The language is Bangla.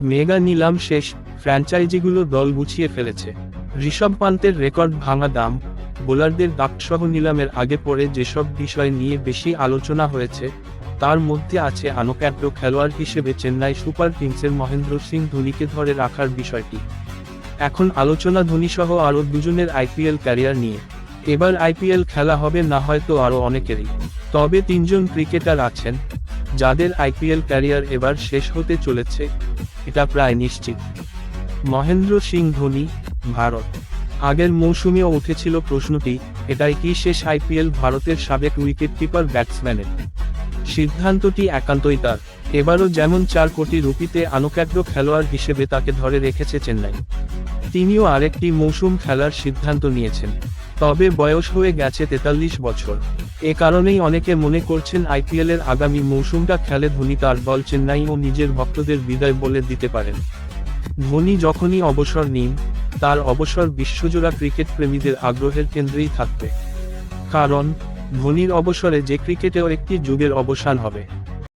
মেগা নিলাম শেষ, ফ্র্যাঞ্চাইজিগুলো দল গুছিয়ে ফেলেছে। ঋষভ পান্তের রেকর্ড ভাঙা দাম, বোলারদের দাপটসহ নিলামের আগে পরে যেসব বিষয় নিয়ে বেশি আলোচনা হয়েছে, তার মধ্যে আছে আনক্যাড্য খেলোয়াড় হিসেবে চেন্নাই সুপার কিংসের মহেন্দ্র সিং ধোনিকে ধরে রাখার বিষয়টি। এখন আলোচনা ধোনিসহ আরও দুজনের আইপিএল ক্যারিয়ার নিয়ে। এবার আইপিএল খেলা হবে না হয়তো আরও অনেকেরই, তবে তিনজন ক্রিকেটার আছেন যাদের আইপিএল ক্যারিয়ার এবার শেষ হতে চলেছে, এটা প্রায় নিশ্চিত। মহেন্দ্র সিং ধোনি, ভারত। আগের মৌসুমেও উঠেছিল প্রশ্নটি, এটাই কি শেষ আইপিএল ভারতের সাবেক উইকেটকিপার ব্যাটসম্যানের? সিদ্ধান্তটি একান্তই তার। এবারও যেমন 4 কোটি রুপিতে আনক্যাড্য খেলোয়াড় হিসেবে তাকে ধরে রেখেছে চেন্নাই, তিনিও আরেকটি মৌসুম খেলার সিদ্ধান্ত নিয়েছেন। তবে বয়স হয়ে গেছে 43 বছর। এ কারণেই অনেকে মনে করছেন আইপিএলের আগামী মৌসুমটা খেলে ধোনি তার দল চেন্নাই ও নিজের ভক্তদের বিদায় বলে দিতে পারেন। ধোনি যখনই অবসর নিন, তার অবসর বিশ্বজোড়া ক্রিকেট প্রেমীদের আগ্রহের কেন্দ্রেই থাকবে। কারণ ধোনির অবসরে যে ক্রিকেটেও একটি যুগের অবসান হবে।